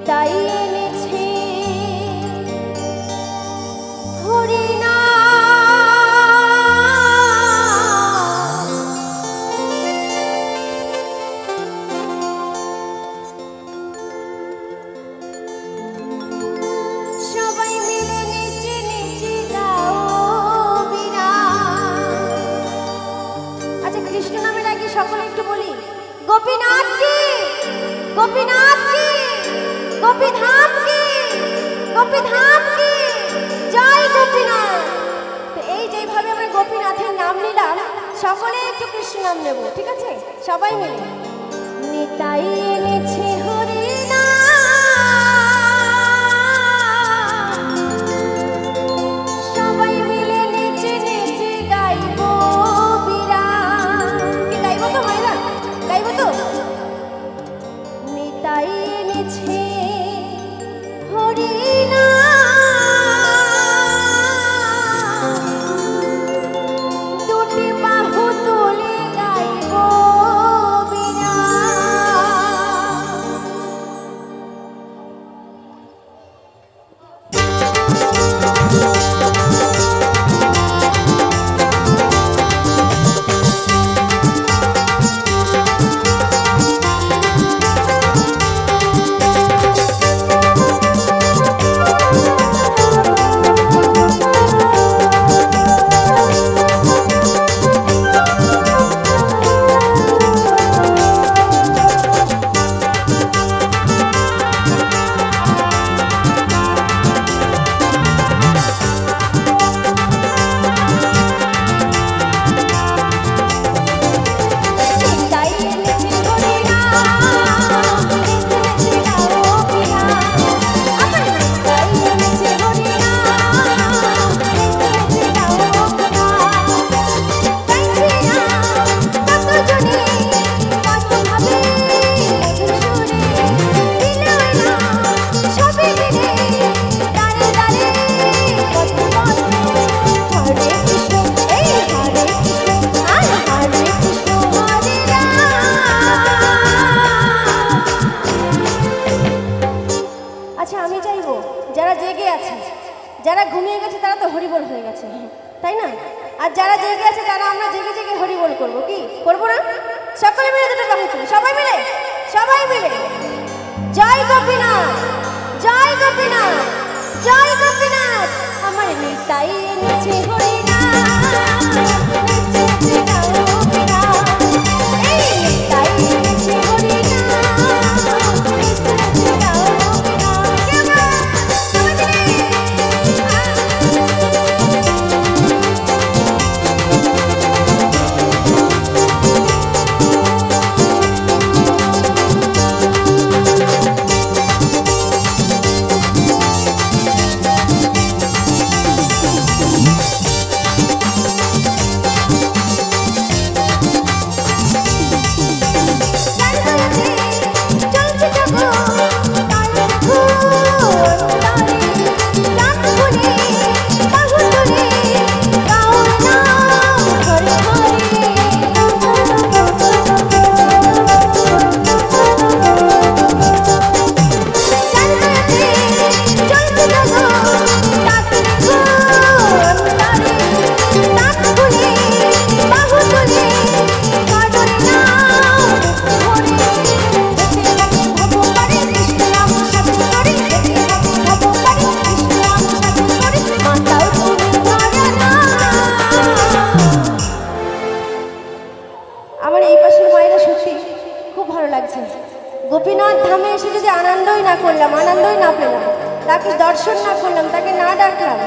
নিতাই এনেছে হরিনা সবাই মিলে নেচে নেচে গাও বিনা। আচ্ছা কৃষ্ণ নামের আগে সকলে একটু বলি গোপীনাথ কি, গোপীনাথ কি, গোপীধাম কি, গোপীধাম কি, জয় গোপীনাথ। তো এই যেভাবে আমরা গোপীনাথের নাম নিলাম সকলে একটু কৃষ্ণ নাম নেব, ঠিক আছে? সবাই মিলে নিতাই এনেছে হরিনা সবাই মিলে নেচে নেচে গাইব বিরা। কি গাইব তো মায়েরা, গাইব তো? নিতাই এনেছে হরিনা দুটি বাহু তুলে গাইব বিনা। যারা ঘুমিয়ে গেছে তারা তো হরিবোল হয়ে গেছে, তাই না? আর যারা জেগে আছে তারা আমরা জেগে জেগে হরিবোল করবো, কি করবো না? সকলে মিলে দুটো কথা ছিল, সবাই মিলে, সবাই মিলে জয় গোপীনাথ, জয় গোপীনাথ, জয় গোপীনাথ। আমার নিতাই এনেছে হরিনা গোপীনাথ ধামে এসে যদি আনন্দই না করলাম, আনন্দই না পেলাম, তাকে দর্শন না করলাম, তাকে না ডাকলাম,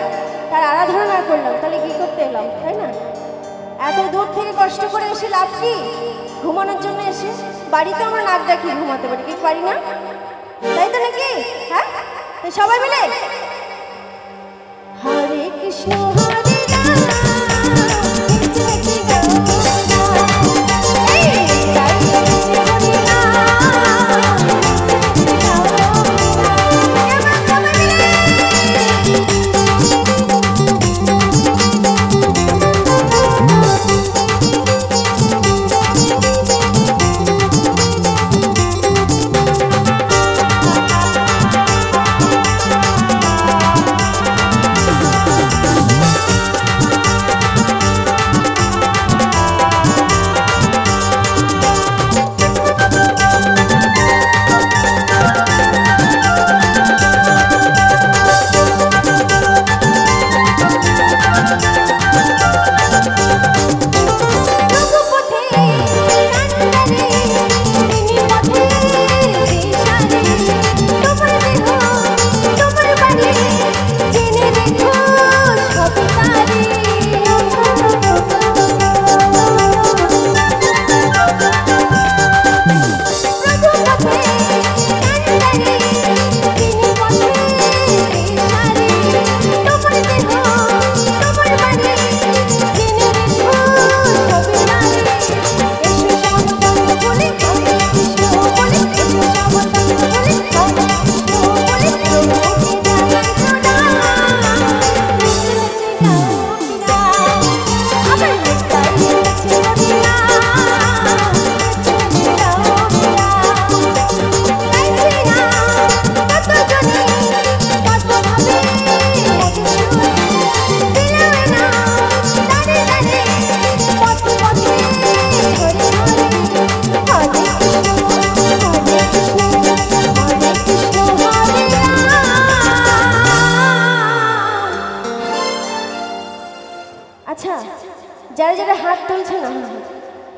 তার আরাধনা না করলাম, তাহলে কি করতে এলাম, তাই না? এত দূর থেকে কষ্ট করে এসে লাভ কি? ঘুমানোর জন্য এসে বাড়িতে আমরা নাক ডাকি ঘুমাতে পারি, কি পারি না? তাই তো নাকি? হ্যাঁ, সবাই মিলে হরে কৃষ্ণ হরে রাম।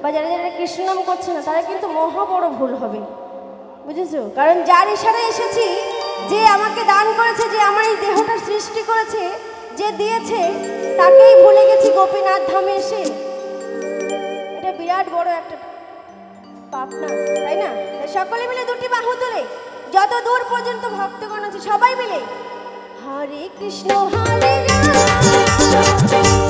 বা যারা যারা কৃষ্ণ নাম করছে না তারা কিন্তু মহা বড় ভুল হবে, বুঝেছো? কারণ যার ইশারায় এসেছি, যে আমাকে দান করেছে, যে আমার এই দেহটার সৃষ্টি করেছে, যে দিয়েছে, তাকেই ভুলে গেছি গোপীনাথ ধামে এসে। এটা বিরাট বড় একটা পাপ না, তাই না? সকলে মিলে দুটি বাহু তুলে যত দূর পর্যন্ত ভক্তগণ আছে সবাই মিলে হরে কৃষ্ণ হরে রাম